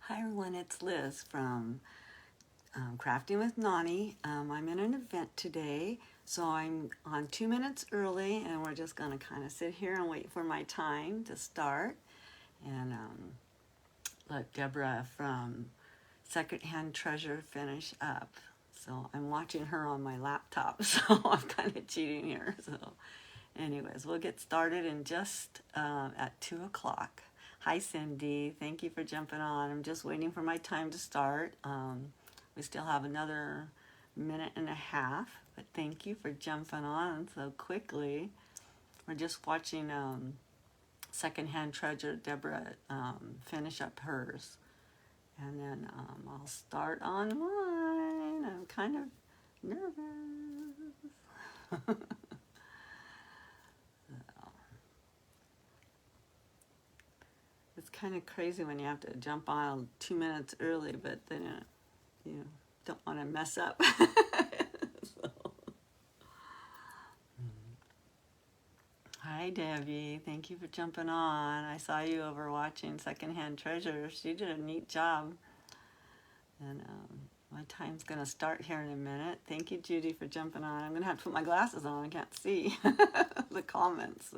Hi everyone, it's Liz from Crafting with Nani. I'm in an event today, so I'm on 2 minutes early, and we're just going to kind of sit here and wait for my time to start and let Deborah from Secondhand Treasure finish up. So I'm watching her on my laptop, so I'm kind of cheating here. So anyways, we'll get started in just at 2 o'clock. Hi Cindy, thank you for jumping on. I'm just waiting for my time to start. We still have another minute and a half, but thank you for jumping on so quickly. We're just watching Secondhand Treasure, Deborah finish up hers. And then I'll start on mine. I'm kind of nervous. It's kind of crazy when you have to jump on 2 minutes early, but then you don't want to mess up. So. Hi Debbie, thank you for jumping on. I saw you over watching Secondhand Treasures. You did a neat job. And my time's going to start here in a minute. Thank you, Judy, for jumping on. I'm going to have to put my glasses on. I can't see the comments.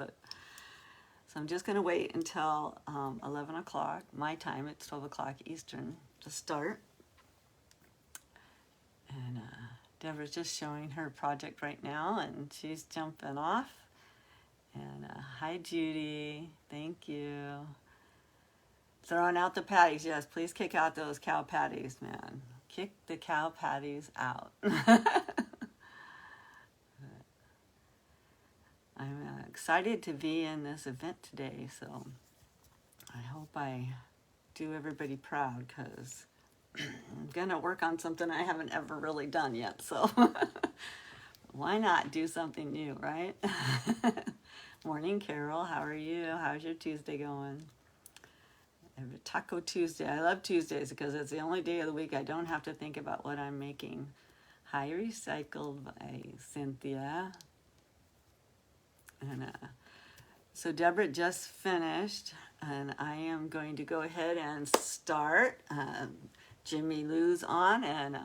So I'm just going to wait until 11 o'clock, my time. It's 12 o'clock Eastern to start. And Deborah's just showing her project right now, and she's jumping off. And hi, Judy. Thank you. Throwing out the patties. Yes, please kick out those cow patties, man. Kick the cow patties out. I'm excited to be in this event today, so I hope I do everybody proud, because I'm going to work on something I haven't ever really done yet, so why not do something new, right? Morning, Carol. How are you? How's your Tuesday going? Taco Tuesday. I love Tuesdays because it's the only day of the week I don't have to think about what I'm making. Hi, Recycled by Cynthia. And so Deborah just finished, and I am going to go ahead and start. Jimmy Lou's on, and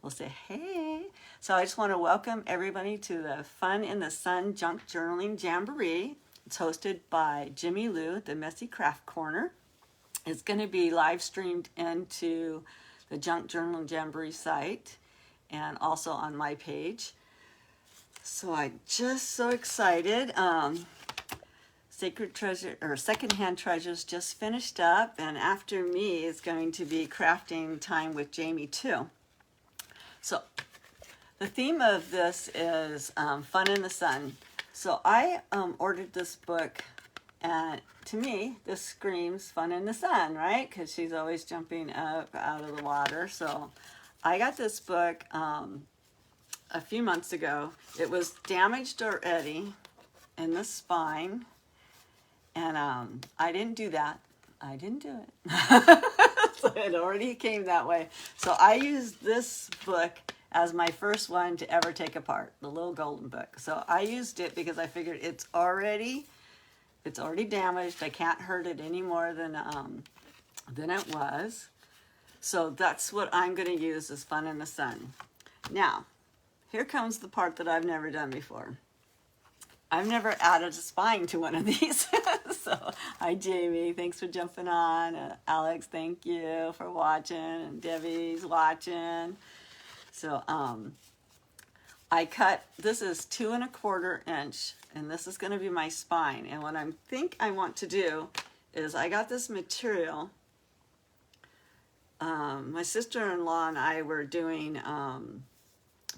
we'll say hey. So I just want to welcome everybody to the Fun in the Sun Junk Journaling Jamboree. It's hosted by Jimmy Lou, the Messy Craft Corner. It's going to be live streamed into the Junk Journaling Jamboree site and also on my page. So I'm just so excited. Sacred Treasure or Secondhand Treasures just finished up, and after me is going to be crafting time with Jamie too. So the theme of this is Fun in the Sun. So I ordered this book, and to me this screams fun in the sun, right? Because she's always jumping up out of the water. So I got this book a few months ago. It was damaged already in the spine, and I didn't do that. I didn't do it. So it already came that way. So I used this book as my first one to ever take apart, the little golden book. So I used it because I figured it's already damaged. I can't hurt it any more than it was. So that's what I'm going to use as Fun in the Sun. Now, here comes the part that I've never done before. I've never added a spine to one of these. So, hi Jamie, thanks for jumping on. Alex, thank you for watching, and Debbie's watching. So, I cut, this is 2 1/4 inch, and this is going to be my spine. And what I think I want to do is, I got this material. My sister-in-law and I were doing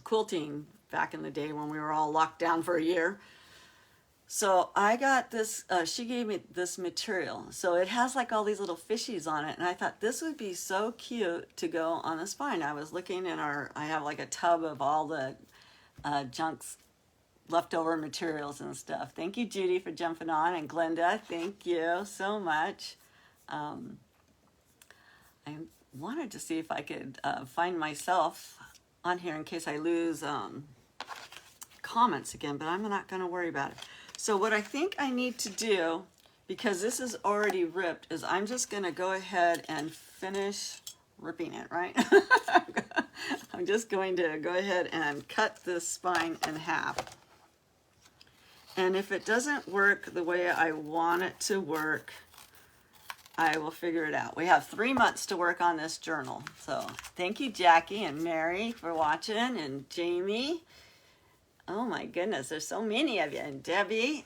quilting back in the day when we were all locked down for a year. So I got this, she gave me this material. So it has like all these little fishies on it, and I thought this would be so cute to go on the spine. I was looking in I have like a tub of all the junks, leftover materials and stuff. Thank you, Judy, for jumping on, and Glenda, thank you so much. I wanted to see if I could find myself on here in case I lose comments again, but I'm not going to worry about it. So what I think I need to do because this is already ripped, is I'm just going to go ahead and finish ripping it, right? I'm just going to go ahead and cut this spine in half. And if it doesn't work the way I want it to work, I will figure it out. We have 3 months to work on this journal. So thank you, Jackie and Mary, for watching, and Jamie. Oh my goodness, there's so many of you. And Debbie,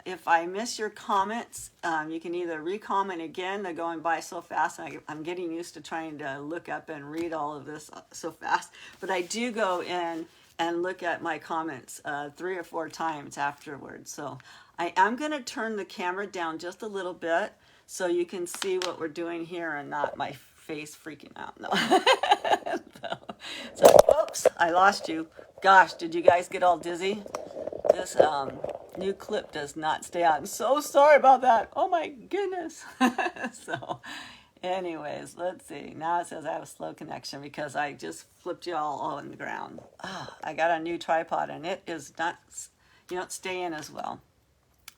if I miss your comments, you can either re-comment again. They're going by so fast. I'm getting used to trying to look up and read all of this so fast. But I do go in and look at my comments 3 or 4 times afterwards. So I am going to turn the camera down just a little bit so you can see what we're doing here and not my face freaking out. No. So, oops, I lost you. Gosh, did you guys get all dizzy? This new clip does not stay on. I'm so sorry about that. Oh my goodness. So anyways, let's see. Now it says I have a slow connection because I just flipped you all on the ground. I got a new tripod and it is not, you don't stay in as well.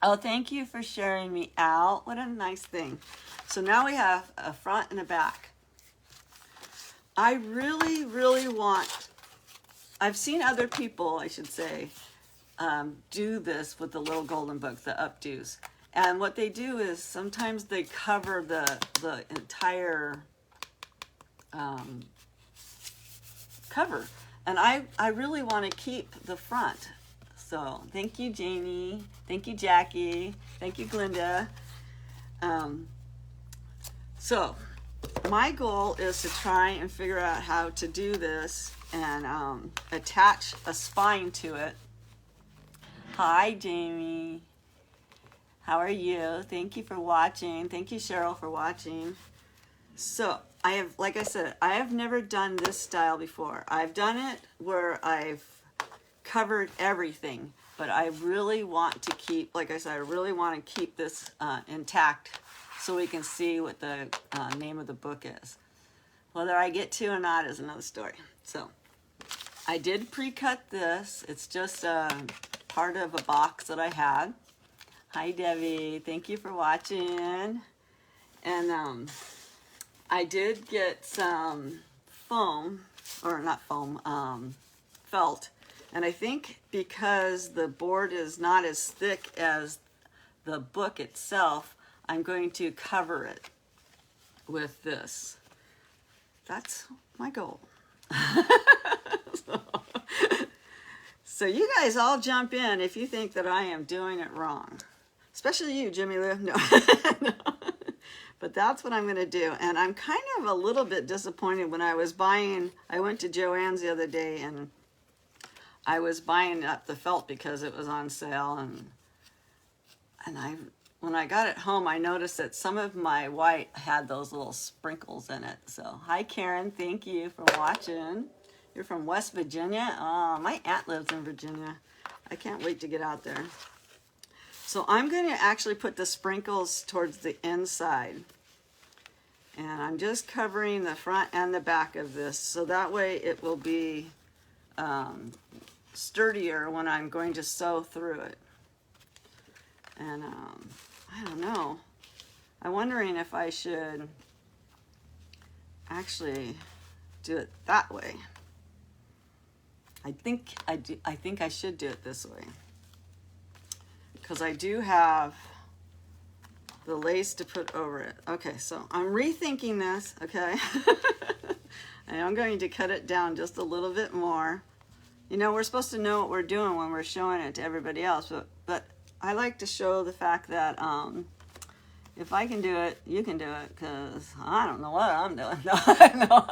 Oh, thank you for sharing me out. What a nice thing. So now we have a front and a back. I really, really want, I've seen other people, I should say, do this with the little golden book, the updos. And what they do is sometimes they cover the entire cover. And I really want to keep the front. So thank you, Jamie. Thank you, Jackie. Thank you, Glinda. So my goal is to try and figure out how to do this and attach a spine to it. Hi, Jamie. How are you? Thank you for watching. Thank you, Cheryl, for watching. So I have, like I said, I have never done this style before. I've done it where I've covered everything, but I really want to keep, like I said, I really want to keep this intact so we can see what the name of the book is. Whether I get to or not is another story. So I did pre-cut this. It's just part of a box that I had. Hi, Debbie. Thank you for watching. And I did get some foam, or not foam, felt. And I think because the board is not as thick as the book itself, I'm going to cover it with this. That's my goal. So you guys all jump in if you think that I am doing it wrong. Especially you, Jimmy Lou. No. No. But that's what I'm going to do. And I'm kind of a little bit disappointed when I was buying, I went to Joann's the other day and I was buying up the felt because it was on sale. And when I got it home, I noticed that some of my white had those little sprinkles in it. So, hi, Karen. Thank you for watching. You're from West Virginia? Oh, my aunt lives in Virginia. I can't wait to get out there. So I'm going to actually put the sprinkles towards the inside. And I'm just covering the front and the back of this. So that way it will be sturdier when I'm going to sew through it. And I don't know. I'm wondering if I should actually do it that way. I think I should do it this way. Because I do have the lace to put over it. Okay, so I'm rethinking this, okay? And I'm going to cut it down just a little bit more. You know, we're supposed to know what we're doing when we're showing it to everybody else, but I like to show the fact that if I can do it, you can do it, because I don't know what I'm doing. No.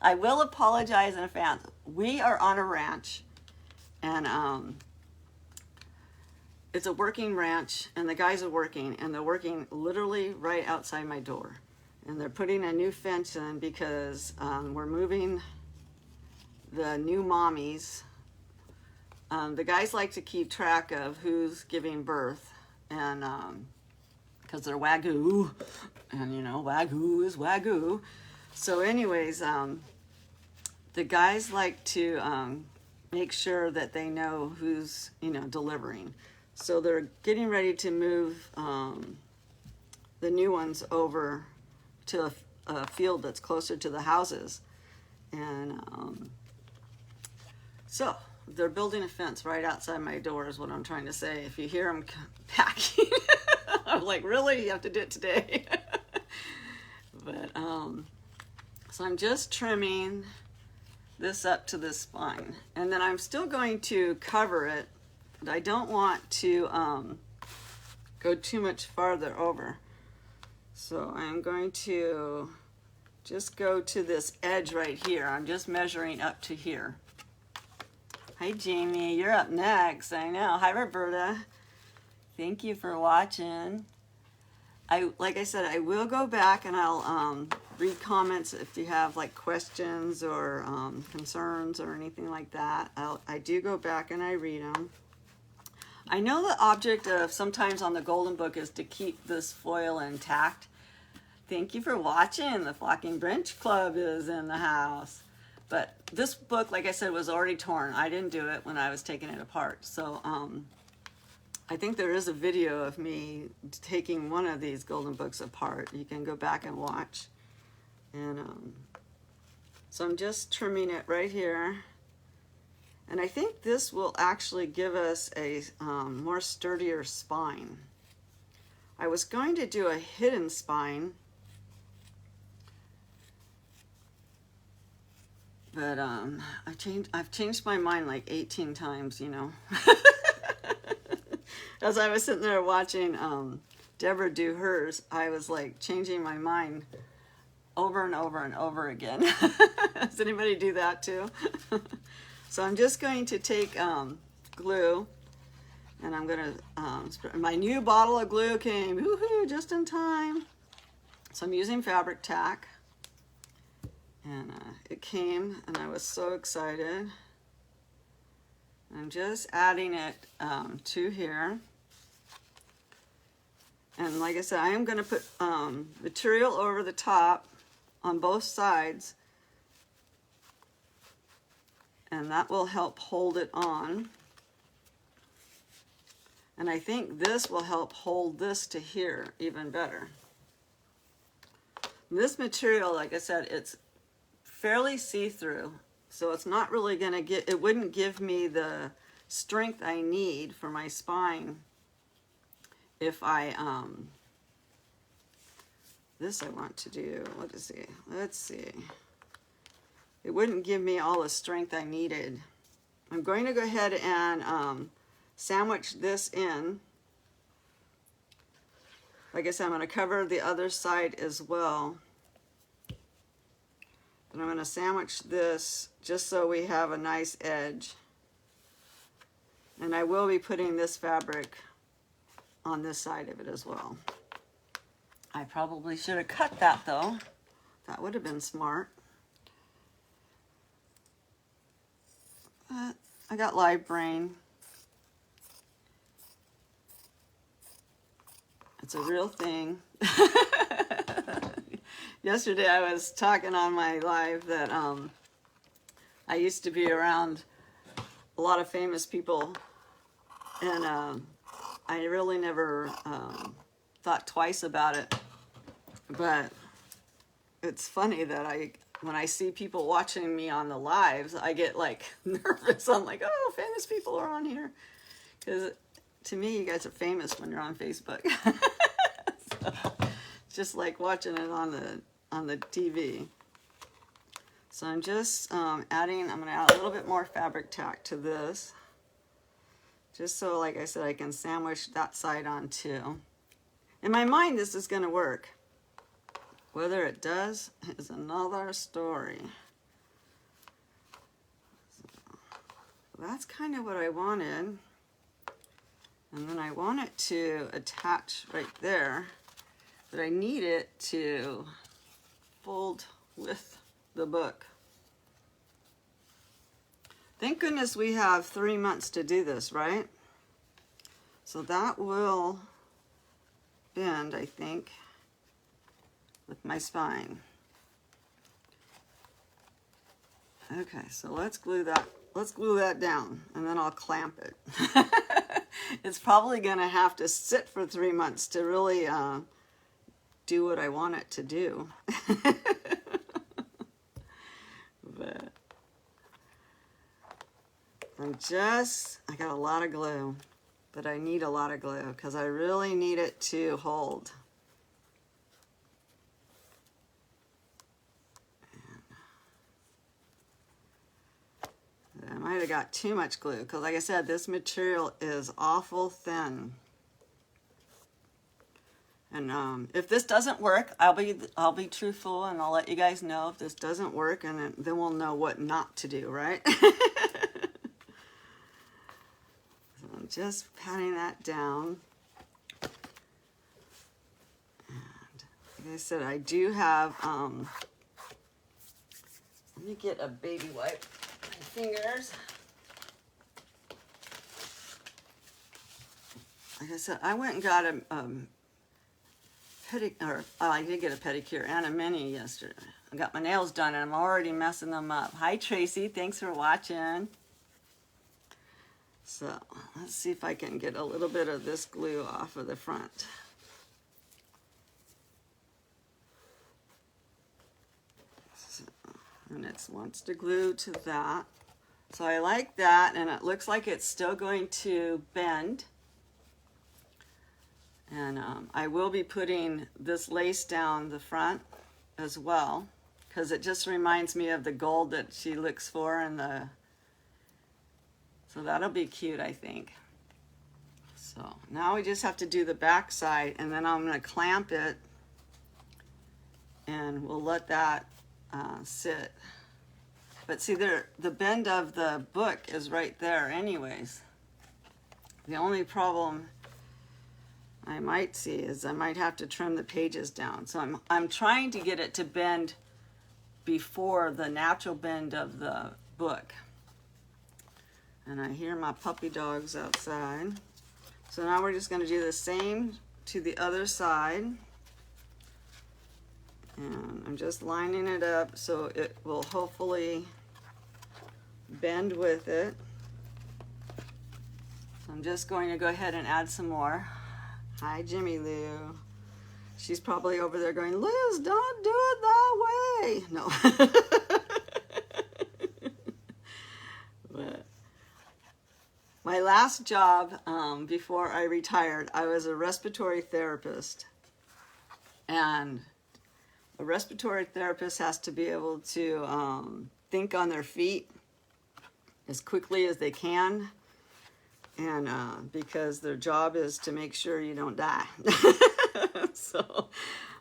I will apologize in advance. We are on a ranch, and it's a working ranch, and the guys are working, and they're working literally right outside my door. And they're putting a new fence in because we're moving the new mommies. The guys like to keep track of who's giving birth, and because they're Wagyu, and you know, Wagyu is Wagyu. So anyways, the guys like to make sure that they know who's, you know, delivering. So they're getting ready to move the new ones over to a field that's closer to the houses. And so they're building a fence right outside my door is what I'm trying to say. If you hear them packing, I'm like, really? You have to do it today? But so I'm just trimming this up to the spine, and then I'm still going to cover it, but I don't want to go too much farther over. So I'm going to just go to this edge right here. I'm just measuring up to here. Hi Jamie, you're up next. I know. Hi Roberta. Thank you for watching. Like I said, I will go back and I'll read comments if you have like questions or concerns or anything like that. I do go back and I read them. I know the object of sometimes on the Golden Book is to keep this foil intact. Thank you for watching. The Flocking Branch Club is in the house. But this book, like I said, was already torn. I didn't do it when I was taking it apart. So I think there is a video of me taking one of these Golden Books apart. You can go back and watch. And so I'm just trimming it right here. And I think this will actually give us a more sturdier spine. I was going to do a hidden spine, but I've changed my mind like 18 times, you know. As I was sitting there watching Deborah do hers, I was like changing my mind over and over and over again. Does anybody do that too? So I'm just going to take glue, and I'm going to, my new bottle of glue came, woohoo, just in time. So I'm using fabric tack, and it came, and I was so excited. I'm just adding it to here. And like I said, I am going to put material over the top on both sides, and that will help hold it on. And I think this will help hold this to here even better. This material, like I said, it's fairly see-through, so it's not really going to get, it wouldn't give me the strength I need for my spine if I, this I want to do, let's see. It wouldn't give me all the strength I needed. I'm going to go ahead and sandwich this in. Like I said, I'm going to cover the other side as well. And I'm going to sandwich this just so we have a nice edge. And I will be putting this fabric on this side of it as well. I probably should have cut that though. That would have been smart. But I got live brain. It's a real thing. Yesterday I was talking on my live that I used to be around a lot of famous people, and I really never thought twice about it. But it's funny that when I see people watching me on the lives, I get like nervous. I'm like, oh, famous people are on here. Because to me, you guys are famous when you're on Facebook. So, it's just like watching it on the TV. So I'm just I'm going to add a little bit more fabric tack to this. Just so, like I said, I can sandwich that side on too. In my mind, this is going to work. Whether it does is another story. So that's kind of what I wanted. And then I want it to attach right there, but I need it to fold with the book. Thank goodness we have 3 months to do this, right? So that will bend, I think, with my spine. Okay, so let's glue that down, and then I'll clamp it. It's probably gonna have to sit for 3 months to really do what I want it to do. But I got a lot of glue, but I need a lot of glue because I really need it to hold. I might have got too much glue because, like I said, this material is awful thin. And if this doesn't work, I'll be truthful and I'll let you guys know if this doesn't work, and then we'll know what not to do, right? So I'm just patting that down. And like I said, I do have, let me get a baby wipe. My fingers. Like I said, I went and got a I did get a pedicure and a mini yesterday. I got my nails done and I'm already messing them up. Hi Tracy, thanks for watching. So let's see if I can get a little bit of this glue off of the front. So, and it wants to glue to that. So I like that, and it looks like it's still going to bend. And I will be putting this lace down the front as well, because it just reminds me of the gold that she looks for, and so that'll be cute, I think. So now we just have to do the back side, and then I'm going to clamp it, and we'll let that sit. But see, the bend of the book is right there anyways. The only problem I might see is I might have to trim the pages down. So I'm trying to get it to bend before the natural bend of the book. And I hear my puppy dogs outside. So now we're just going to do the same to the other side. And I'm just lining it up so it will hopefully bend with it. So I'm just going to go ahead and add some more. Hi, Jimmy Lou. She's probably over there going, Liz, don't do it that way. No. But my last job before I retired, I was a respiratory therapist. And a respiratory therapist has to be able to think on their feet as quickly as they can. And because their job is to make sure you don't die. So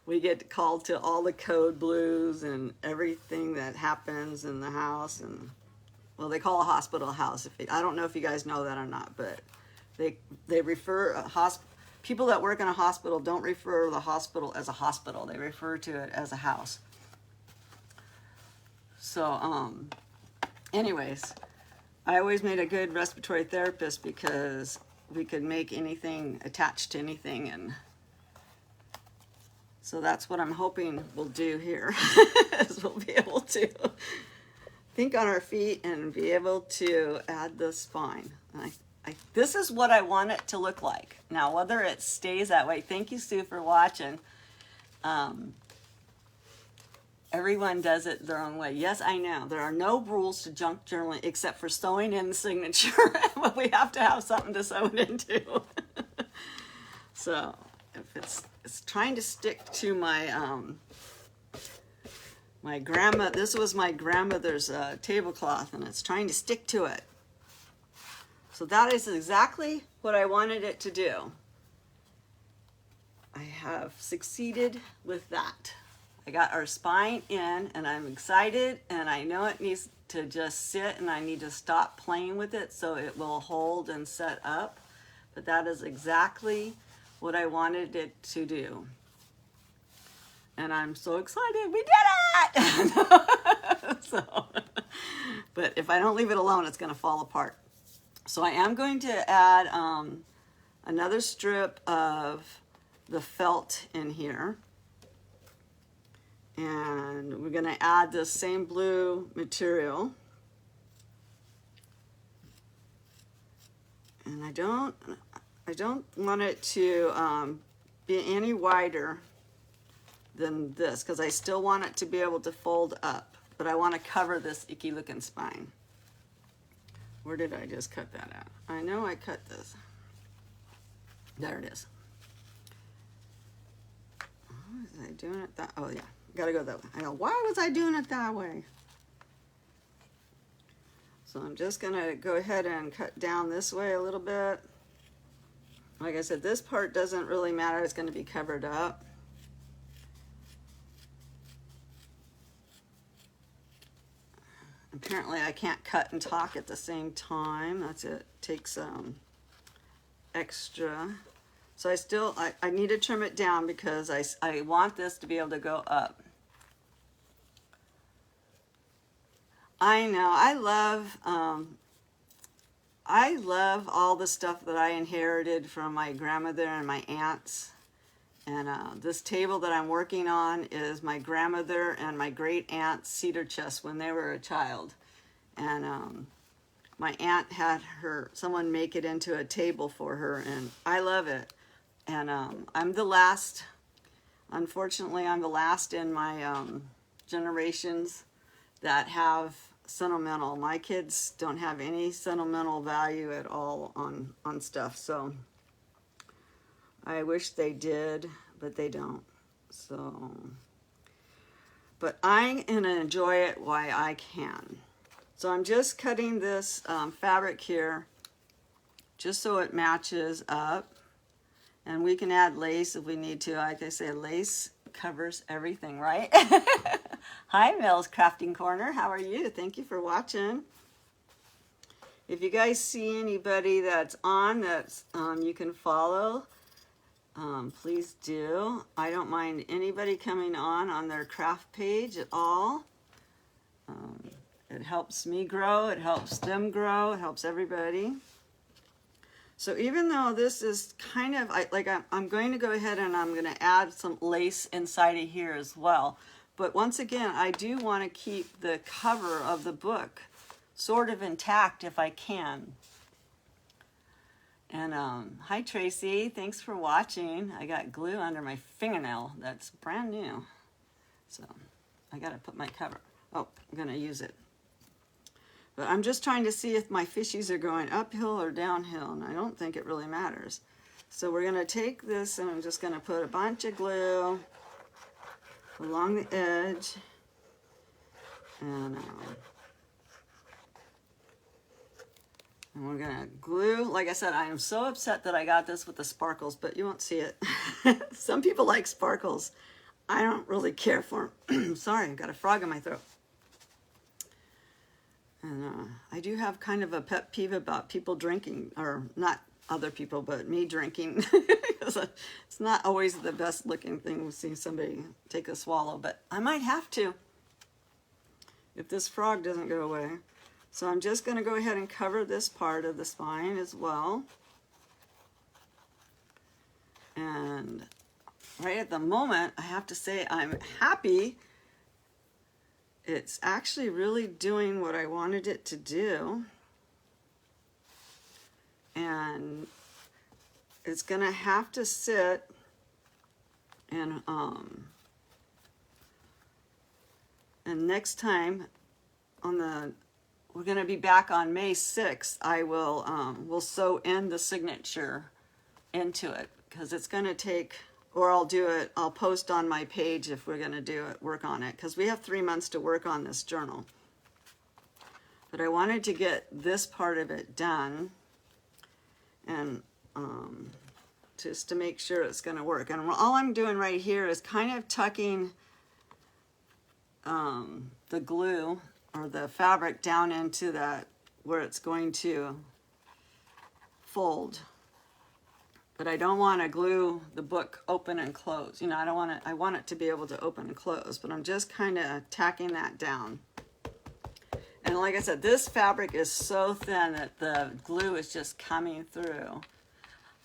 we get called to all the code blues and everything that happens in the house. And well, they call a hospital a house. I don't know if you guys know that or not, but they refer people that work in a hospital don't refer to the hospital as a hospital. They refer to it as a house. So anyways, I always made a good respiratory therapist because we could make anything attached to anything, and so that's what I'm hoping we'll do here. Is we'll be able to think on our feet and be able to add the spine. And this is what I want it to look like. Now, whether it stays that way, thank you, Sue, for watching. Everyone does it their own way. Yes, I know. There are no rules to junk journaling except for sewing in the signature. But we have to have something to sew it into. So if it's trying to stick to my my grandma, this was my grandmother's tablecloth, and it's trying to stick to it. So that is exactly what I wanted it to do. I have succeeded with that. I got our spine in, and I'm excited, and I know it needs to just sit, and I need to stop playing with it so it will hold and set up. But that is exactly what I wanted it to do. And I'm so excited. We did it! But if I don't leave it alone, it's going to fall apart. So I am going to add another strip of the felt in here. And we're going to add this same blue material. And I don't want it to be any wider than this, because I still want it to be able to fold up, but I want to cover this icky looking spine. Where did I just cut that out? I know I cut this. There it is. Oh, was I doing it that? Oh yeah, gotta go that way. I go, why was I doing it that way? So I'm just gonna go ahead and cut down this way a little bit. Like I said, this part doesn't really matter. It's going to be covered up. Apparently I can't cut and talk at the same time. That's it. Takes extra. So I need to trim it down because I want this to be able to go up. I know, I love all the stuff that I inherited from my grandmother and my aunts. And this table that I'm working on is my grandmother and my great aunt's cedar chest when they were a child. And my aunt had someone make it into a table for her, and I love it. And I'm the last, unfortunately, I'm the last in my generations that have sentimental. My kids don't have any sentimental value at all on stuff. So I wish they did, but they don't. So, but I'm gonna enjoy it while I can. So I'm just cutting this fabric here just so it matches up. And we can add lace if we need to. Like I say, lace covers everything, right? Hi, Mel's Crafting Corner. How are you? Thank you for watching. If you guys see anybody that's on that you can follow, please do. I don't mind anybody coming on their craft page at all. It helps me grow. It helps them grow. It helps everybody. So even though this is kind of, I'm going to go ahead and I'm going to add some lace inside of here as well. But once again, I do want to keep the cover of the book sort of intact if I can. And hi Tracy, thanks for watching. I got glue under my fingernail. That's brand new. So I got to put my cover. Oh, I'm going to use it. But I'm just trying to see if my fishies are going uphill or downhill, and I don't think it really matters. So we're going to take this and I'm just going to put a bunch of glue along the edge. And we're going to glue. Like I said, I am so upset that I got this with the sparkles, but you won't see it. Some people like sparkles. I don't really care for them. Sorry, I've got a frog in my throat. And I do have kind of a pet peeve about people drinking, or not other people, but me drinking. It's not always the best looking thing to see somebody take a swallow, but I might have to if this frog doesn't go away. So I'm just going to go ahead and cover this part of the spine as well. And right at the moment, I have to say I'm happy. It's actually really doing what I wanted it to do. And it's going to have to sit and next time we're going to be back on May 6th, I will we'll sew in the signature into it, because it's going to take, or I'll post on my page if we're going to work on it, because we have 3 months to work on this journal. But I wanted to get this part of it done, and just to make sure it's going to work. And all I'm doing right here is kind of tucking the glue or the fabric down into that where it's going to fold. But I don't want to glue the book open and close. You know, I want it to be able to open and close, but I'm just kind of tacking that down. And like I said, this fabric is so thin that the glue is just coming through.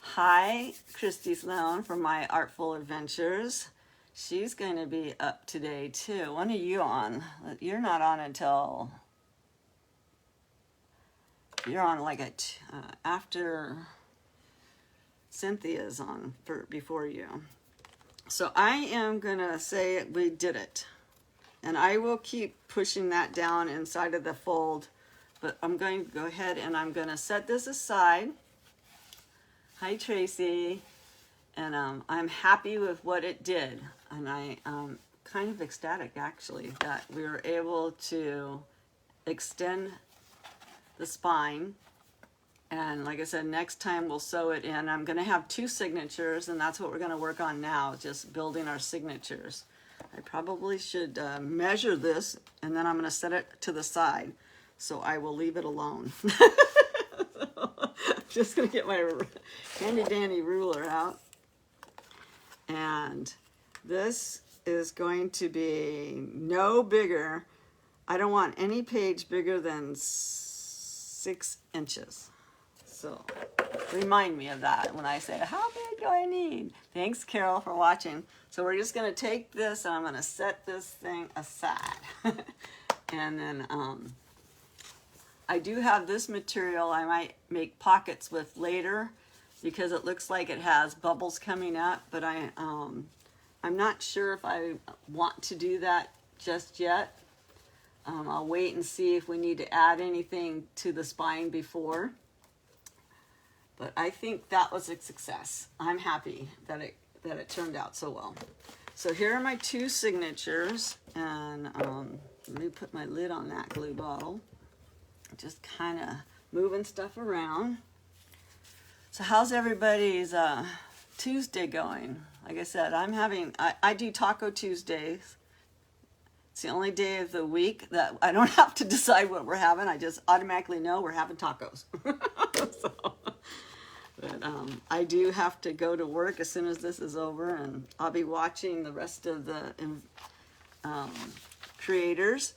Hi, Christy Sloan from My Artful Adventures. She's going to be up today too. When are you on? You're not on until, you're on like after Cynthia's on before you. So I am gonna say we did it. And I will keep pushing that down inside of the fold, but I'm going to go ahead and I'm gonna set this aside. Hi Tracy. And I'm happy with what it did. And I'm kind of ecstatic actually that we were able to extend the spine. And like I said, next time we'll sew it in. I'm gonna have 2 signatures, and that's what we're gonna work on now, just building our signatures. I probably should measure this, and then I'm gonna set it to the side. So I will leave it alone. I'm just gonna get my handy dandy ruler out. And this is going to be no bigger. I don't want any page bigger than 6 inches. So remind me of that when I say, how big do I need? Thanks, Carol, for watching. So we're just going to take this and I'm going to set this thing aside. And then I do have this material I might make pockets with later because it looks like it has bubbles coming up, but I'm not sure if I want to do that just yet. I'll wait and see if we need to add anything to the spine before. But I think that was a success. I'm happy that it turned out so well. So here are my 2 signatures, and let me put my lid on that glue bottle. Just kind of moving stuff around. So how's everybody's Tuesday going? Like I said, I do Taco Tuesdays. It's the only day of the week that I don't have to decide what we're having. I just automatically know we're having tacos. But I do have to go to work as soon as this is over, and I'll be watching the rest of the creators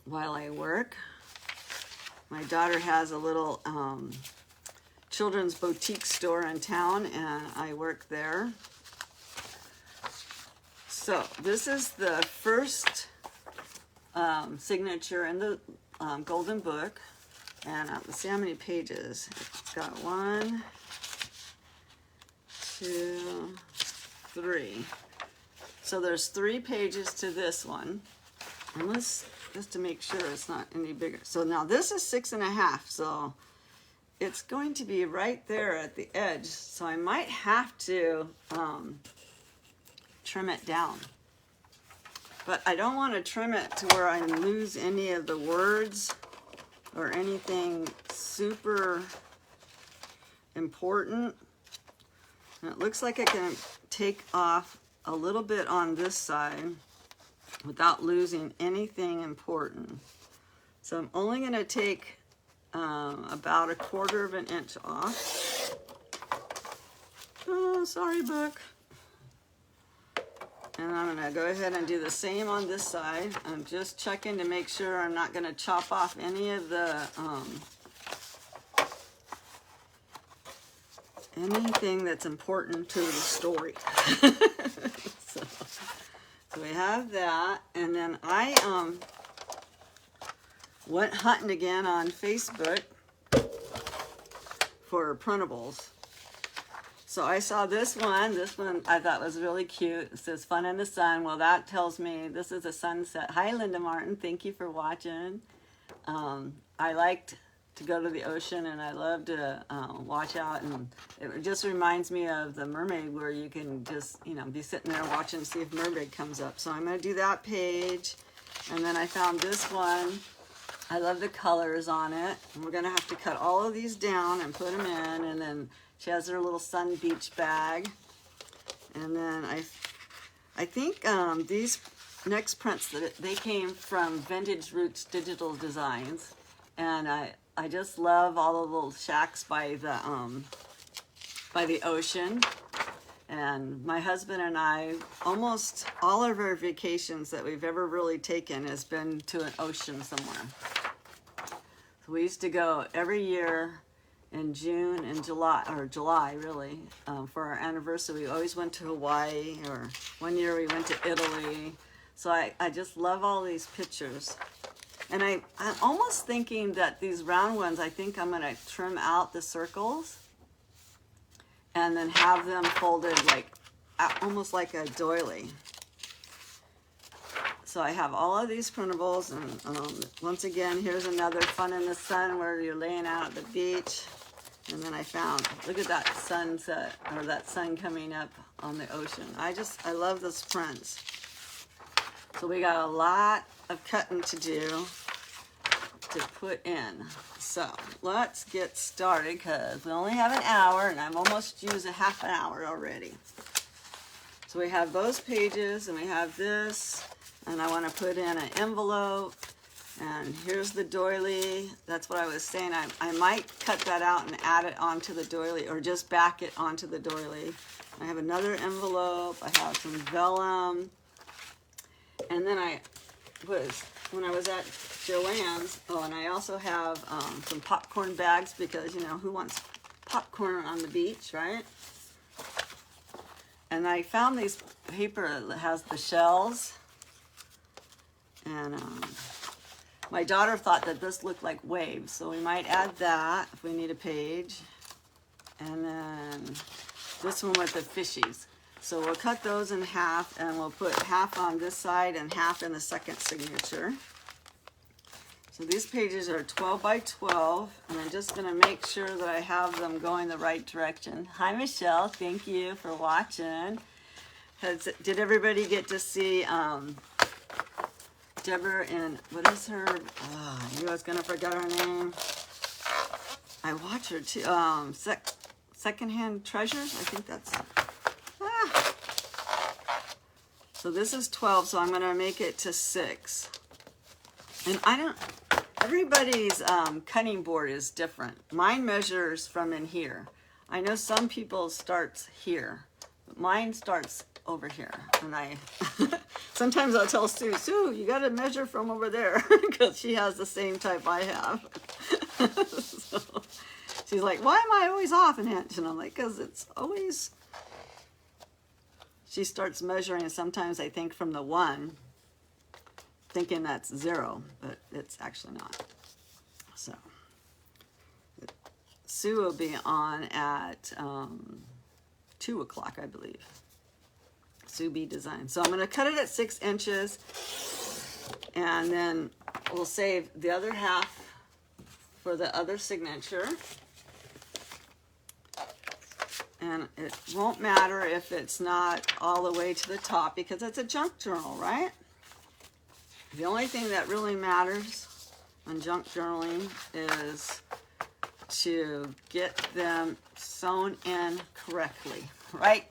while I work. My daughter has a little children's boutique store in town, and I work there. So this is the first signature in the Golden Book. And let's see how many pages. It's got 1, 2, 3. So there's 3 pages to this one. And let's, just to make sure it's not any bigger. So now this is 6.5. So it's going to be right there at the edge. So I might have to trim it down. But I don't want to trim it to where I lose any of the words or anything super important. And it looks like I can take off a little bit on this side without losing anything important. So I'm only going to take about 1/4 of an inch off. Oh, sorry, book. And I'm going to go ahead and do the same on this side. I'm just checking to make sure I'm not going to chop off any of the anything that's important to the story. so we have that, and then I went hunting again on Facebook for printables. So I saw this one I thought was really cute. It says fun in the sun. Well, that tells me this is a sunset. Hi, Linda Martin. Thank you for watching. I liked to go to the ocean, and I love to watch out. And it just reminds me of the mermaid, where you can just, be sitting there watching to see if mermaid comes up. So I'm going to do that page. And then I found this one. I love the colors on it. And we're going to have to cut all of these down and put them in. And then she has her little sun beach bag. And then I think these next prints, they came from Vintage Roots Digital Designs. And I just love all the little shacks by the ocean. And my husband and I, almost all of our vacations that we've ever really taken has been to an ocean somewhere. So we used to go every year in June and July really, for our anniversary. We always went to Hawaii, or one year we went to Italy. So I just love all these pictures. And I'm almost thinking that these round ones, I think I'm gonna trim out the circles and then have them folded like almost like a doily. So I have all of these printables, and once again, here's another Fun in the Sun where you're laying out at the beach. And then I found, look at that sunset, or that sun coming up on the ocean. I love those prints. So we got a lot of cutting to do to put in. So let's get started because we only have an hour and I've almost used a half an hour already. So we have those pages and we have this, and I want to put in an envelope, and here's the doily. That's what I was saying. I might cut that out and add it onto the doily, or just back it onto the doily. I have another envelope. I have some vellum. And then when I was at Joann's, and I also have some popcorn bags because, you know, who wants popcorn on the beach, right? And I found these paper that has the shells. And my daughter thought that this looked like waves, so we might add that if we need a page. And then this one with the fishies. So we'll cut those in half, and we'll put half on this side and half in the second signature. So these pages are 12 by 12, and I'm just gonna make sure that I have them going the right direction. Hi, Michelle, thank you for watching. Did everybody get to see Deborah and, what is her, I knew I was gonna forget her name. I watch her too, Secondhand Treasures, I think that's, So this is 12, so I'm gonna make it to 6. And everybody's cutting board is different. Mine measures from in here. I know some people starts here, but mine starts over here. And sometimes I'll tell Sue, you gotta measure from over there, because she has the same type I have. So she's like, why am I always off an inch? And I'm like, because it's always, she starts measuring, and sometimes I think from the 1, thinking that's 0, but it's actually not. So Sue will be on at 2 o'clock, I believe. Sue B Design. So I'm going to cut it at 6 inches, and then we'll save the other half for the other signature. And it won't matter if it's not all the way to the top, because it's a junk journal, right? The only thing that really matters on junk journaling is to get them sewn in correctly, right?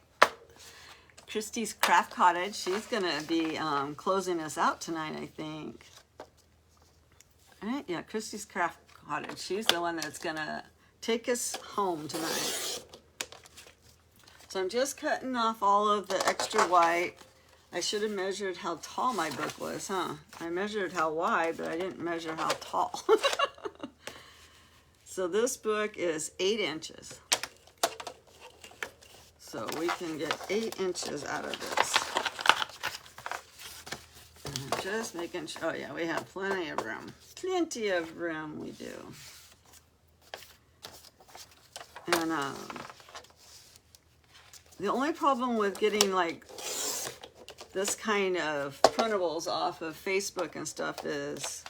Christy's Craft Cottage, she's gonna be closing us out tonight, I think. Right? Yeah, Christy's Craft Cottage. She's the one that's gonna take us home tonight. So I'm just cutting off all of the extra white. I should have measured how tall my book was, huh? I measured how wide, but I didn't measure how tall. So this book is 8 inches. So we can get 8 inches out of this. And just making sure, oh yeah, we have plenty of room. Plenty of room we do. And the only problem with getting like this kind of printables off of Facebook and stuff is,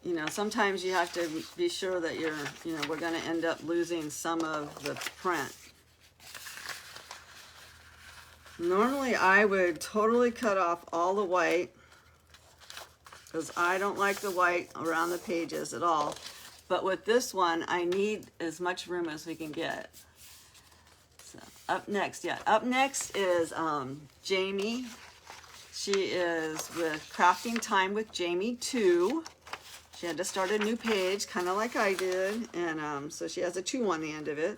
you know, sometimes you have to be sure that we're going to end up losing some of the print. Normally I would totally cut off all the white, because I don't like the white around the pages at all. But with this one, I need as much room as we can get. So up next is Jamie. She is with Crafting Time with Jamie 2. She had to start a new page, kind of like I did, and so she has a 2 on the end of it.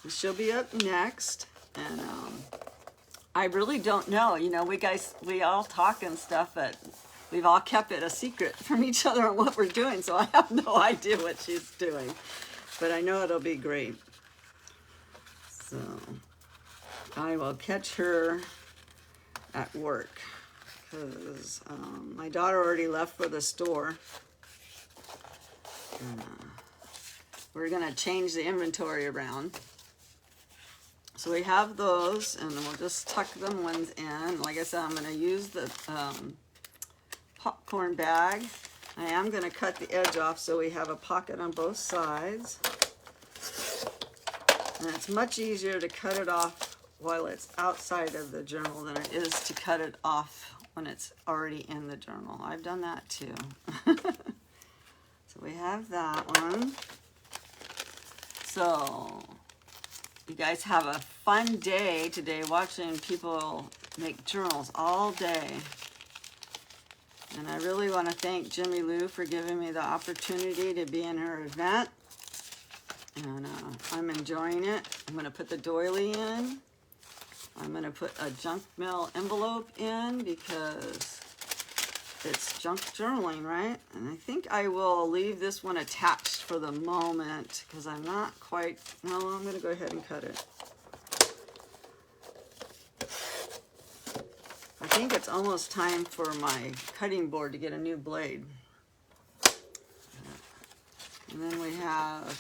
And she'll be up next, and I really don't know. You know, we all talk and stuff, but we've all kept it a secret from each other on what we're doing, so I have no idea what she's doing. But I know it'll be great. So I will catch her at work, because my daughter already left for the store. And, we're going to change the inventory around. So we have those, and we'll just tuck them ones in. Like I said, I'm going to use the popcorn bag. I am going to cut the edge off so we have a pocket on both sides. And it's much easier to cut it off while it's outside of the journal than it is to cut it off when it's already in the journal. I've done that too. So we have that one. So you guys have a fun day today watching people make journals all day. And I really want to thank Jimmy Lou for giving me the opportunity to be in her event. And I'm enjoying it. I'm going to put the doily in. I'm going to put a junk mail envelope in because it's junk journaling, right? And I think I will leave this one attached for the moment because I'm not quite, no, I'm going to go ahead and cut it. I think it's almost time for my cutting board to get a new blade. And then we have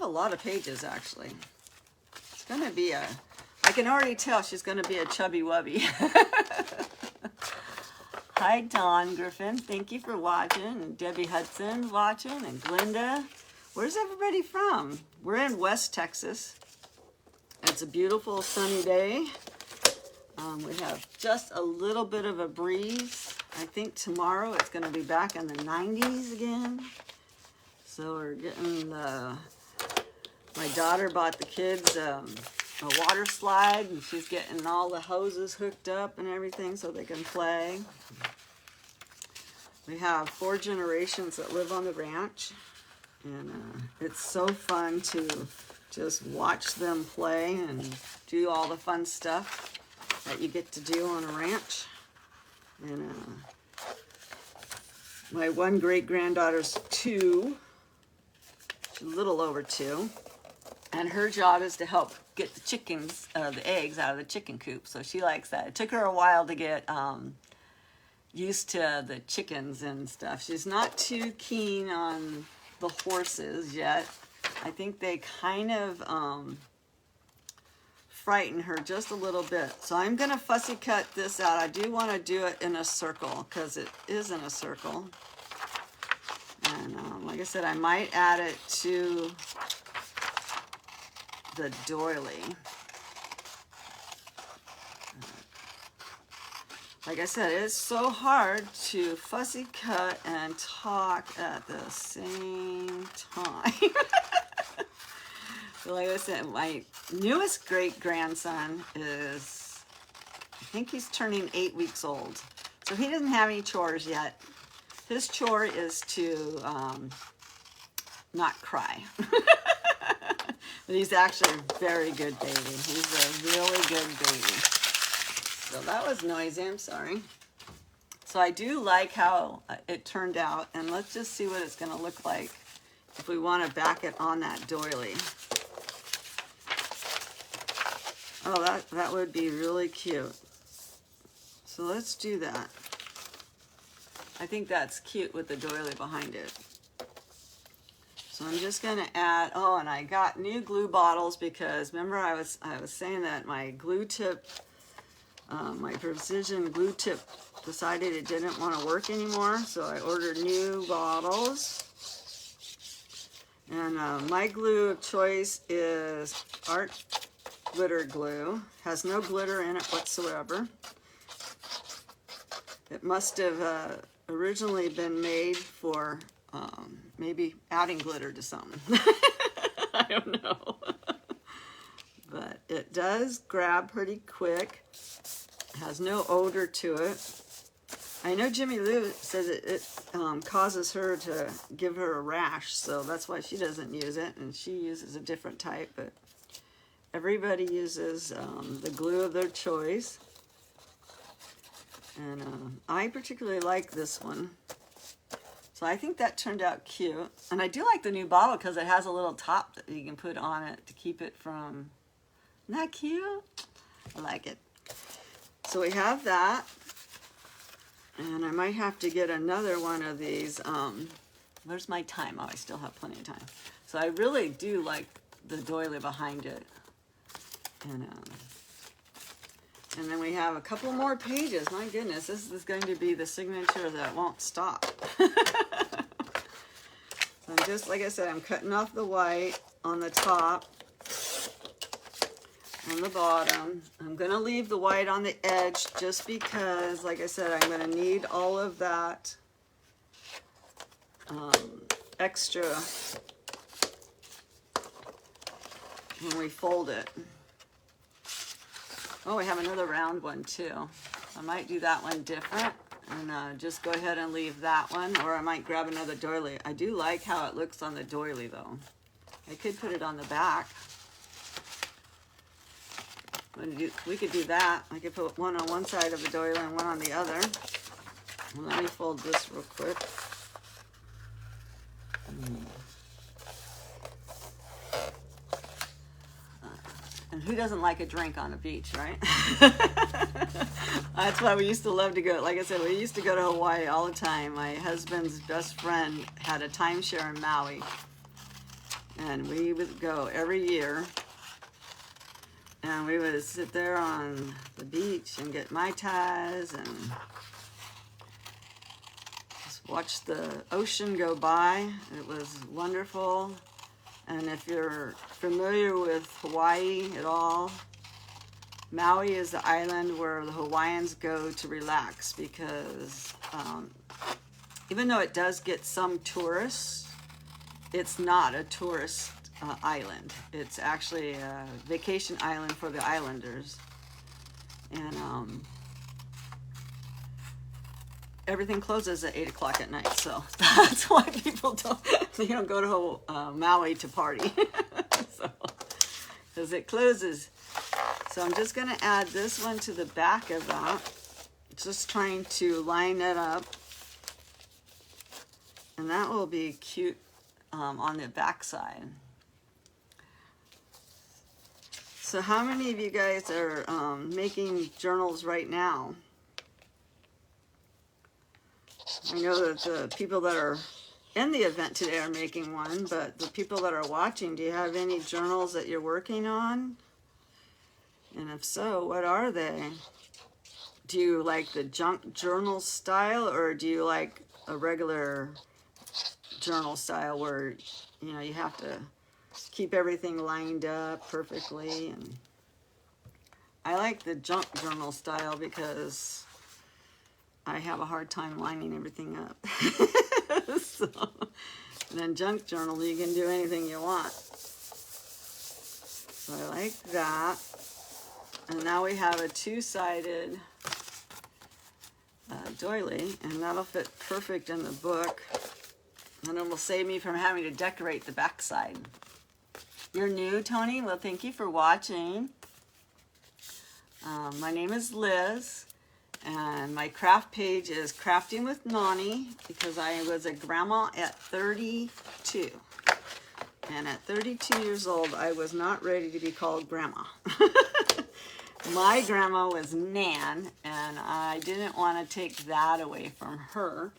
a lot of pages actually. It's going to be I can already tell she's going to be a chubby wubby. Hi Dawn Griffin, thank you for watching, and Debbie Hudson watching, and Glinda. Where's everybody from? We're in West Texas. It's a beautiful sunny day. We have just a little bit of a breeze. I think tomorrow it's going to be back in the 90s again. So we're getting my daughter bought the kids a water slide, and she's getting all the hoses hooked up and everything so they can play. We have 4 generations that live on the ranch, and it's so fun to just watch them play and do all the fun stuff that you get to do on a ranch. And my one great-granddaughter's 2, she's a little over 2, and her job is to help get the chickens, the eggs out of the chicken coop, so she likes that. It took her a while to get used to the chickens and stuff. She's not too keen on the horses yet. I think they kind of frighten her just a little bit. So I'm going to fussy cut this out. I do want to do it in a circle because it is in a circle. And like I said, I might add it to the doily. Like I said, it's so hard to fussy cut and talk at the same time. So like I said, my newest great-grandson is, I think he's turning 8 weeks old. So he doesn't have any chores yet. His chore is to not cry. But he's actually a very good baby. He's a really good baby. So that was noisy, I'm sorry. So I do like how it turned out, and let's just see what it's going to look like if we want to back it on that doily. Oh, that would be really cute. So let's do that. I think that's cute with the doily behind it. So I'm just going to add, oh, and I got new glue bottles because remember I was saying that my glue tip, my precision glue tip decided it didn't want to work anymore, so I ordered new bottles. And my glue of choice is Art Glitter Glue. Has no glitter in it whatsoever. It must have originally been made for maybe adding glitter to something. I don't know. But it does grab pretty quick. Has no odor to it. I know Jimmy Lou says it causes her to give her a rash, so that's why she doesn't use it, and she uses a different type, but everybody uses the glue of their choice. And I particularly like this one. So I think that turned out cute. And I do like the new bottle because it has a little top that you can put on it to keep it from... Isn't that cute? I like it. So we have that. And I might have to get another one of these. Where's my time? Oh, I still have plenty of time. So I really do like the doily behind it. And then we have a couple more pages. My goodness, this is going to be the signature that won't stop. So just like I said, I'm cutting off the white on the top, on the bottom. I'm going to leave the white on the edge just because, like I said, I'm going to need all of that extra when we fold it. Oh, we have another round one too. I might do that one different and just go ahead and leave that one, or I might grab another doily. I do like how it looks on the doily though. I could put it on the back. We could do that. I could put one on one side of the doily and one on the other. Well, let me fold this real quick. And who doesn't like a drink on a beach, right? That's why we used to love to go. Like I said, we used to go to Hawaii all the time. My husband's best friend had a timeshare in Maui. And we would go every year. And we would sit there on the beach and get Mai Tais and just watch the ocean go by. It was wonderful. And if you're familiar with Hawaii at all, Maui is the island where the Hawaiians go to relax because even though it does get some tourists, it's not a tourist island. It's actually a vacation island for the islanders. And everything closes at 8 o'clock at night, so that's why people don't go to Maui to party. So, because it closes. So I'm just going to add this one to the back of that, just trying to line it up, and that will be cute on the back side. So how many of you guys are making journals right now? I know that the people that are in the event today are making one, but the people that are watching, do you have any journals that you're working on? And if so, what are they? Do you like the junk journal style, or do you like a regular journal style where, you know, you have to keep everything lined up perfectly? And I like the junk journal style because I have a hard time lining everything up. So, and then junk journal, you can do anything you want. So I like that. And now we have a two-sided doily, and that'll fit perfect in the book. And it will save me from having to decorate the back side. You're new, Tony? Well, thank you for watching. My name is Liz. And my craft page is Crafting with Nani, because I was a grandma at 32. And at 32 years old, I was not ready to be called grandma. My grandma was Nan, and I didn't want to take that away from her,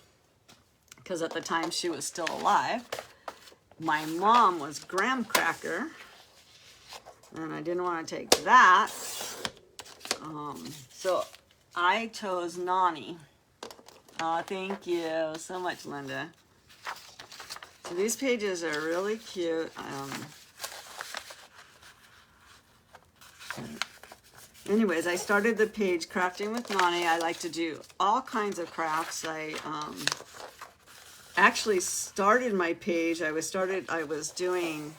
because at the time she was still alive. My mom was Graham Cracker, and I didn't want to take that. So I chose Nani. Oh, thank you so much, Linda. So these pages are really cute. Anyways, I started the page Crafting with Nani. I like to do all kinds of crafts. I actually started my page. I was doing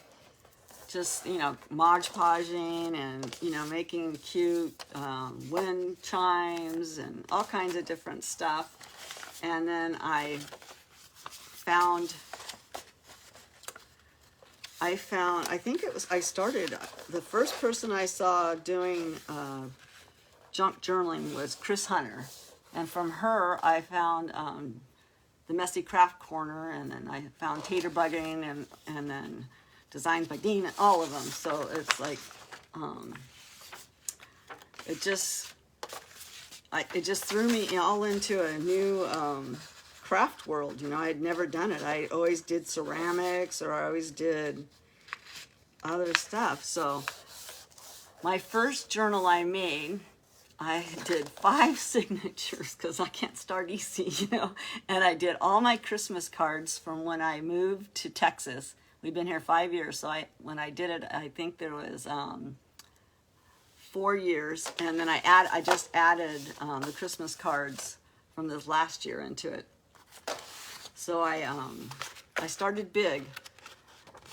just, you know, Mod Podging and, you know, making cute wind chimes and all kinds of different stuff. And then I started, the first person I saw doing junk journaling was Chris Hunter. And from her, I found the Messy Craft Corner, and then I found Tater Bugging, and then Designs by Dean, and all of them. So it's like, it just threw me all into a new craft world. You know, I'd never done it. I always did ceramics, or I always did other stuff. So My first journal I made, I did 5 signatures because I can't start easy, you know. And I did all my Christmas cards from when I moved to Texas. We've been here 5 years, so when I did it, I think there was 4 years, and then I just added the Christmas cards from this last year into it. So I started big.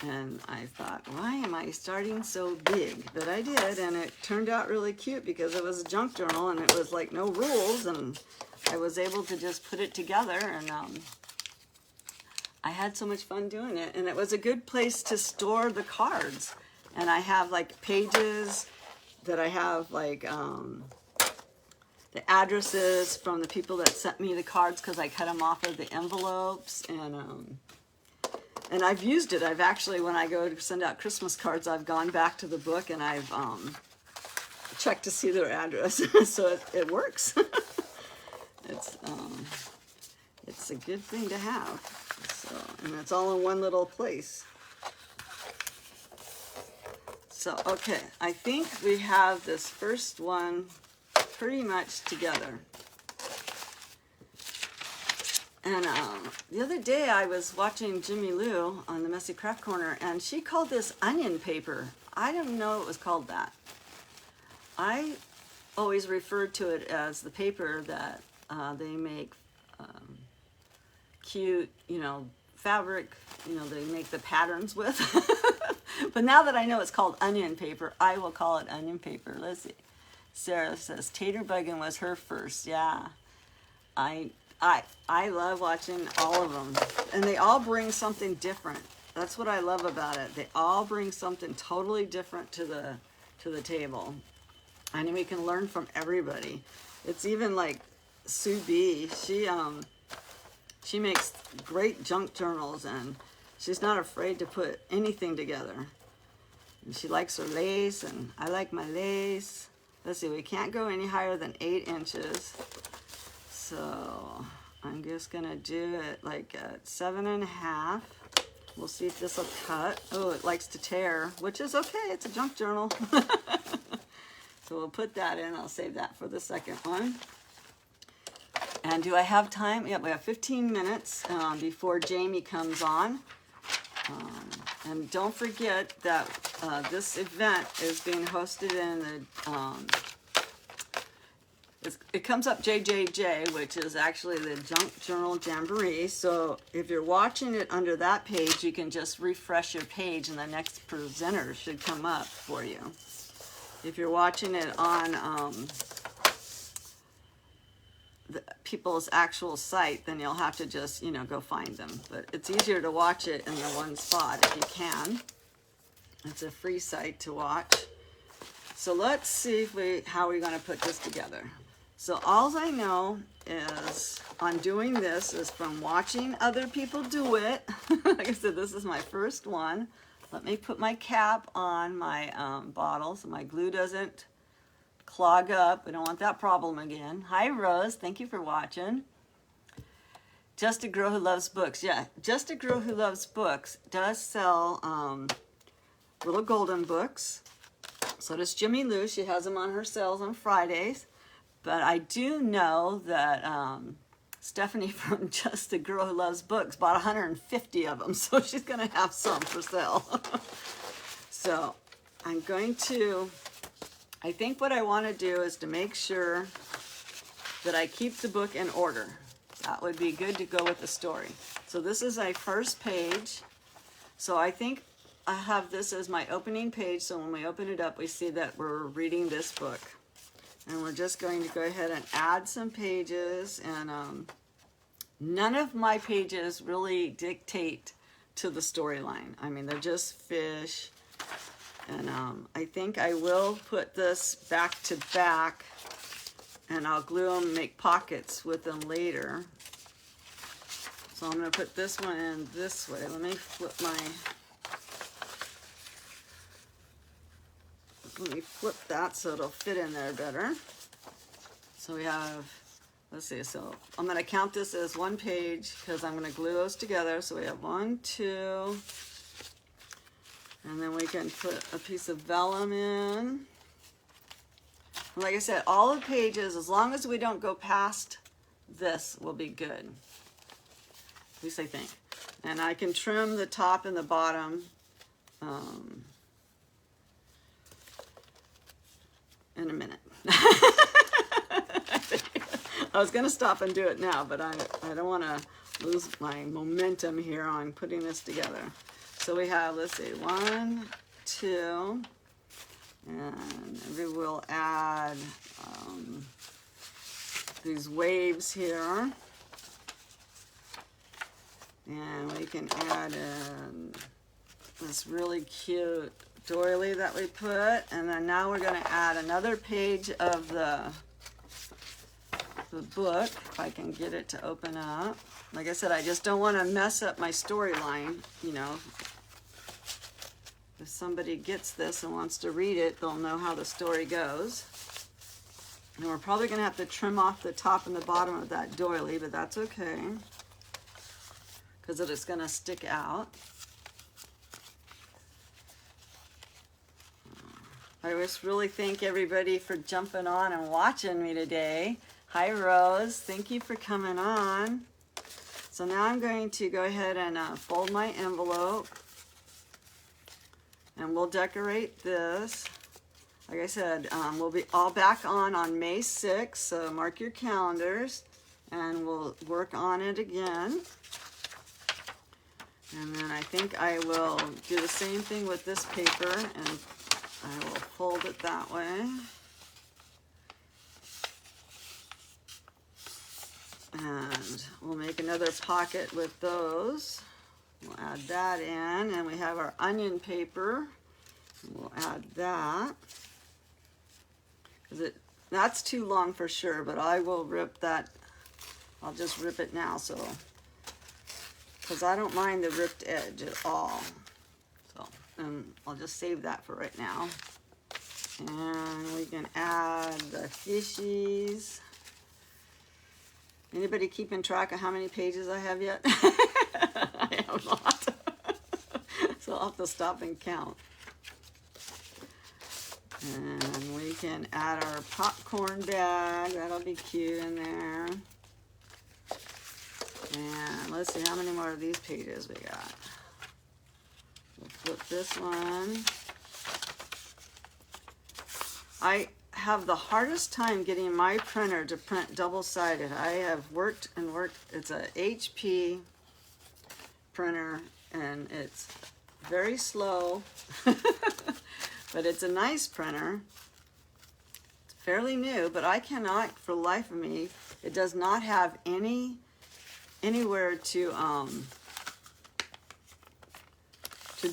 And I thought, why am I starting so big? But I did, and it turned out really cute because it was a junk journal and it was like no rules, and I was able to just put it together, and I had so much fun doing it. And it was a good place to store the cards. And I have like pages that I have like the addresses from the people that sent me the cards because I cut them off of the envelopes, and I've used it. I've actually, when I go to send out Christmas cards, I've gone back to the book and I've checked to see their address. So it works. It's a good thing to have. So, and it's all in one little place. So, okay, I think we have this first one pretty much together. And the other day I was watching Jimmy Lou on the Messy Craft Corner, and she called this onion paper. I didn't know it was called that. I always referred to it as the paper that they make cute, you know, fabric, you know, they make the patterns with. But now that I know it's called onion paper, I will call it onion paper. Let's see. Sarah says tater bugging was her first. Yeah. I love watching all of them, and they all bring something different. That's what I love about it. They all bring something totally different to the table, and we can learn from everybody. It's even like Sue B. She makes great junk journals, and she's not afraid to put anything together. And she likes her lace, and I like my lace. Let's see, we can't go any higher than 8 inches. So I'm just gonna do it like at 7.5. We'll see if this will cut. Oh, it likes to tear, which is okay. It's a junk journal. So we'll put that in. I'll save that for the second one. And do I have time? Yep, we have 15 minutes before Jamie comes on. And don't forget that this event is being hosted in the it comes up JJJ, which is actually the Junk Journal Jamboree. So if you're watching it under that page, you can just refresh your page and the next presenter should come up for you. If you're watching it on the people's actual site, then you'll have to just, you know, go find them. But it's easier to watch it in the one spot if you can. It's a free site to watch. So let's see if how we're going to put this together. So all I know is on doing this is from watching other people do it. Like I said, this is my first one. Let me put my cap on my bottle so my glue doesn't clog up. We don't want that problem again. Hi, Rose. Thank you for watching. Just a Girl Who Loves Books. Yeah, Just a Girl Who Loves Books does sell little golden books. So does Jimmy Lou. She has them on her sales on Fridays. But I do know that Stephanie from Just a Girl Who Loves Books bought 150 of them. So she's going to have some for sale. So I'm going to, I think what I want to do is to make sure that I keep the book in order. That would be good to go with the story. So this is my first page. So I think I have this as my opening page. So when we open it up, we see that we're reading this book. And we're just going to go ahead and add some pages. And none of my pages really dictate to the storyline. I mean, they're just fish. And I think I will put this back to back. And I'll glue them, make pockets with them later. So I'm going to put this one in this way. Let me flip that so it'll fit in there better. So we have, let's see, so I'm going to count this as one page because I'm going to glue those together. So we have 1, 2, and then we can put a piece of vellum in. Like I said, all the pages, as long as we don't go past this, will be good. At least I think. And I can trim the top and the bottom in a minute. I was going to stop and do it now, but I don't want to lose my momentum here on putting this together. So we have, let's see, 1, 2, and we will add these waves here. And we can add in this really cute doily that we put. And then now we're going to add another page of the book, if I can get it to open up. Like I said, I just don't want to mess up my storyline, you know. If somebody gets this and wants to read it, they'll know how the story goes. And we're probably going to have to trim off the top and the bottom of that doily, but that's okay, because it's going to stick out. I just really thank everybody for jumping on and watching me today. Hi, Rose. Thank you for coming on. So now I'm going to go ahead and fold my envelope. And we'll decorate this. Like I said, we'll be all back on May 6th, so mark your calendars. And we'll work on it again. And then I think I will do the same thing with this paper, and I will fold it that way. And we'll make another pocket with those. We'll add that in, and we have our onion paper. We'll add that. That's too long for sure, but I will rip that. I'll just rip it now, so, because I don't mind the ripped edge at all. So, and I'll just save that for right now. And we can add the fishies. Anybody keeping track of how many pages I have yet? I have not. So I'll have to stop and count. And we can add our popcorn bag. That'll be cute in there. And let's see how many more of these pages we got. We'll flip this one. I have the hardest time getting my printer to print double-sided. I have worked and worked. It's a HP printer, and it's very slow, but it's a nice printer. It's fairly new, but I cannot, for the life of me, it does not have anywhere to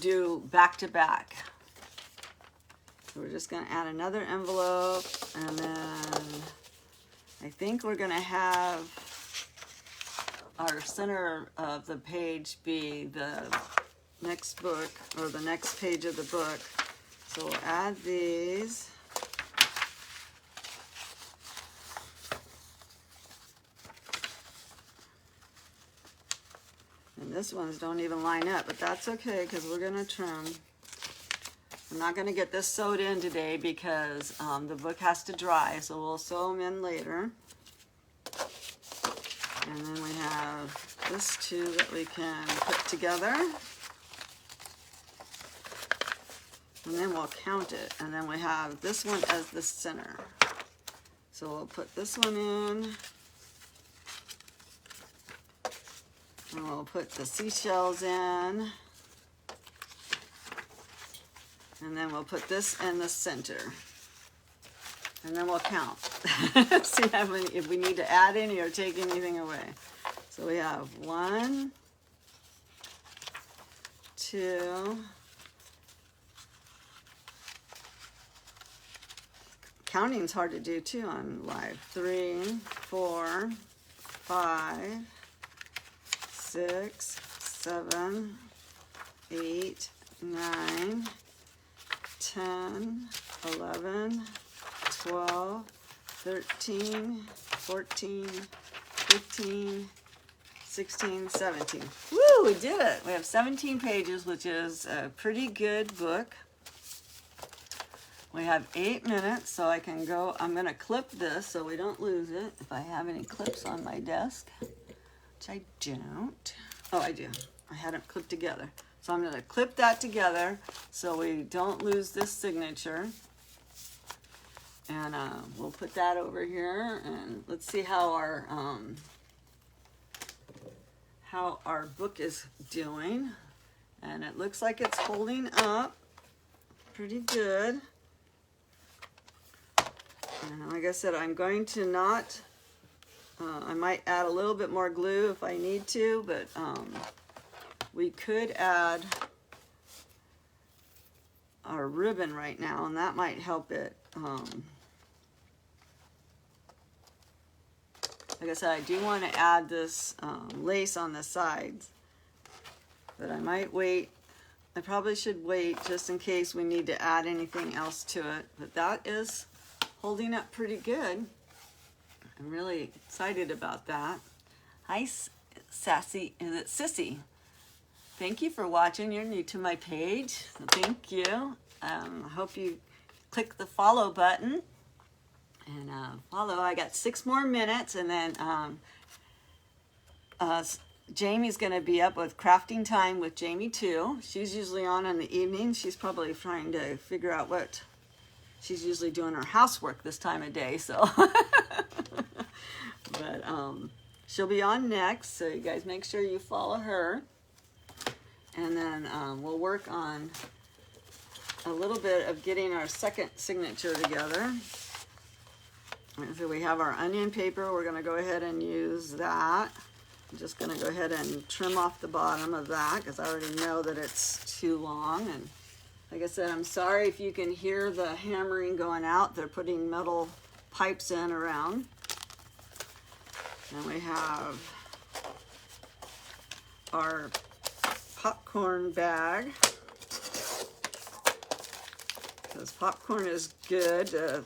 do back-to-back. We're just going to add another envelope, and then I think we're going to have our center of the page be the next book, or the next page of the book. So we'll add these. And this ones don't even line up, but that's okay because we're going to trim. I'm not going to get this sewed in today because the book has to dry, so we'll sew them in later. And then we have this too that we can put together. And then we'll count it. And then we have this one as the center. So we'll put this one in. And we'll put the seashells in. And then we'll put this in the center. And then we'll count. See how many, if we need to add any or take anything away. So we have 1, 2. Counting's hard to do too on live. 3, 4, 5, 6, 7, 8, 9, 10, 11, 12, 13, 14, 15, 16, 17. Woo, we did it. We have 17 pages, which is a pretty good book. We have 8 minutes, so I can go. I'm going to clip this so we don't lose it. If I have any clips on my desk, which I don't. Oh, I do. I had them clipped together. So I'm going to clip that together so we don't lose this signature. And we'll put that over here, and let's see how our book is doing. And it looks like it's holding up pretty good. And like I said, I'm going to not, I might add a little bit more glue if I need to, but we could add our ribbon right now, and that might help it. Like I said, I do want to add this lace on the sides, but I might wait. I probably should wait just in case we need to add anything else to it. But that is holding up pretty good. I'm really excited about that. Hi, Sassy. Is it Sissy? Thank you for watching. You're new to my page. So thank you. I hope you click the follow button. And follow. I got 6 more minutes, and then Jamie's going to be up with Crafting Time with Jamie too. She's usually on in the evening. She's probably trying to figure out what she's usually doing her housework this time of day. So, but she'll be on next. So you guys make sure you follow her, and then we'll work on a little bit of getting our second signature together. So we have our onion paper. We're going to go ahead and use that. I'm just going to go ahead and trim off the bottom of that because I already know that it's too long. And like I said, I'm sorry if you can hear the hammering going out. They're putting metal pipes in around. And we have our popcorn bag. Because popcorn is good to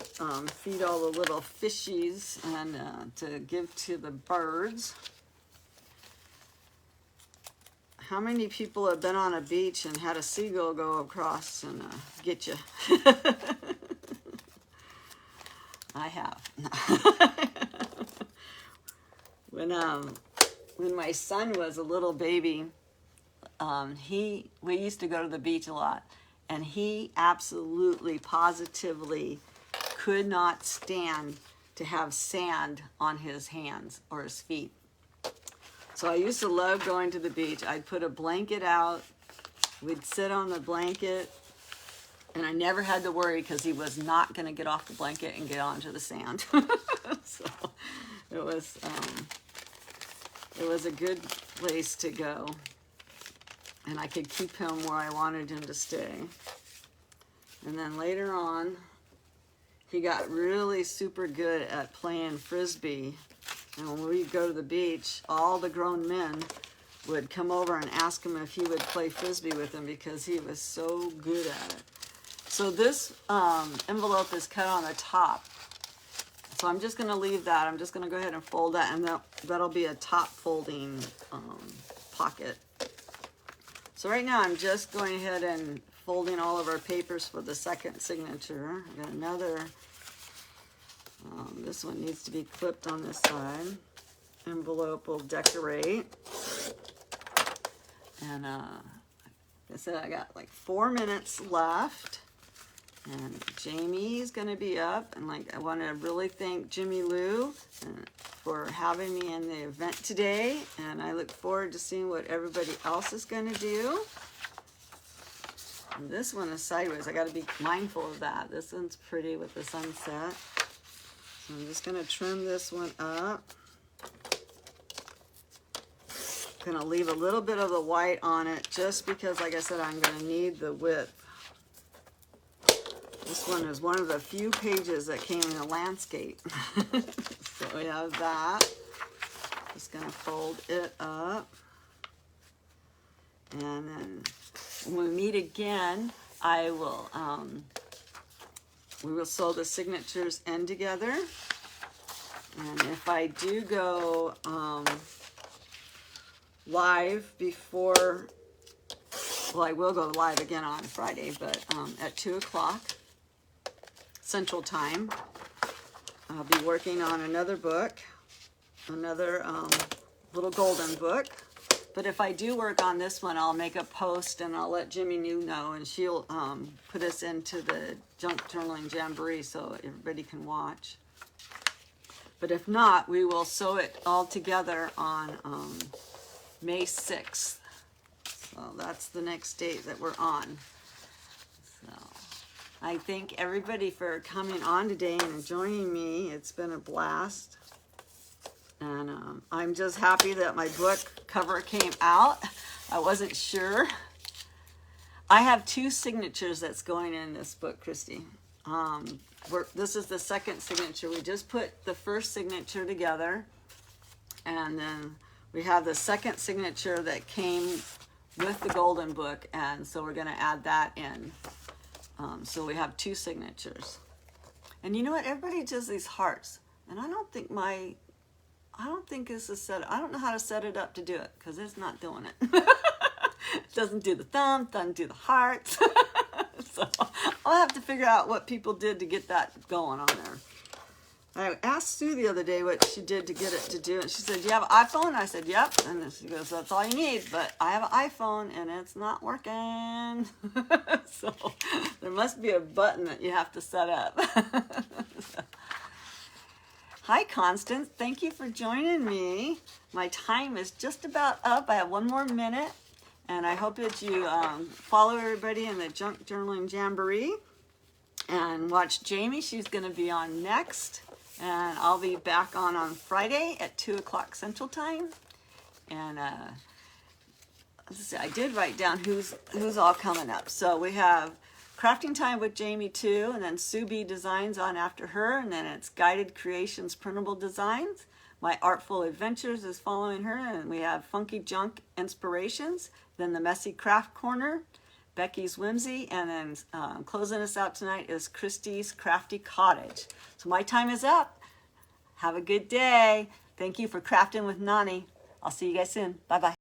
feed all the little fishies and to give to the birds. How many people have been on a beach and had a seagull go across and get you? I have. When my son was a little baby, we used to go to the beach a lot. And he absolutely, positively could not stand to have sand on his hands or his feet. So I used to love going to the beach. I'd put a blanket out. We'd sit on the blanket. And I never had to worry because he was not going to get off the blanket and get onto the sand. So it was a good place to go. And I could keep him where I wanted him to stay. And then later on, he got really super good at playing Frisbee. And when we'd go to the beach, all the grown men would come over and ask him if he would play Frisbee with them because he was so good at it. So this envelope is cut on the top. So I'm just going to leave that. I'm just going to go ahead and fold that, and that'll be a top folding pocket. So right now I'm just going ahead and folding all of our papers for the second signature. I got another, this one needs to be clipped on this side. Envelope will decorate. And like I said, I got like 4 minutes left. And Jamie's gonna be up, and like I want to really thank Jimmy Lou for having me in the event today, and I look forward to seeing what everybody else is going to do. And this one is sideways. I got to be mindful of that. This one's pretty with the sunset. So I'm just going to trim this one up. Going to leave a little bit of the white on it just because, like I said, I'm going to need the width. This one is one of the few pages that came in a landscape. So we have that. Just going to fold it up. And then when we meet again, I will, we will sew the signatures in together. And if I do go live before, well, I will go live again on Friday, but at 2 o'clock. Central Time. I'll be working on another book, another little golden book. But if I do work on this one, I'll make a post and I'll let Jimmy New know, and she'll put us into the Junk Journaling Jamboree so everybody can watch. But if not, we will sew it all together on May 6th. So that's the next date that we're on. So I thank everybody for coming on today and joining me. It's been a blast. And I'm just happy that my book cover came out. I wasn't sure. I have 2 signatures that's going in this book, Christy. This is the second signature. We just put the first signature together, and then we have the second signature that came with the golden book, and so we're going to add that in. So we have 2 signatures. And you know what? Everybody does these hearts, and I don't think this is set. I don't know how to set it up to do it because it's not doing it. It doesn't do the thumb, doesn't do the hearts. So I'll have to figure out what people did to get that going on there. I asked Sue the other day what she did to get it to do, and she said, "Do you have an iPhone?" I said, "Yep." And she goes, "That's all you need." But I have an iPhone and it's not working. So there must be a button that you have to set up. Hi, Constance. Thank you for joining me. My time is just about up. I have 1 more minute. And I hope that you follow everybody in the Junk Journaling Jamboree. And watch Jamie. She's going to be on next. And I'll be back on Friday at 2 o'clock Central Time. And let's see, I did write down who's all coming up. So we have Crafting Time with Jamie too, and then Sue B Designs on after her, and then it's Guided Creations Printable Designs. My Artful Adventures is following her, and we have Funky Junk Inspirations, then the Messy Craft Corner, Becky's Whimsy, and then closing us out tonight is Christy's Crafty Cottage. So my time is up. Have a good day. Thank you for crafting with Nani. I'll see you guys soon. Bye-bye.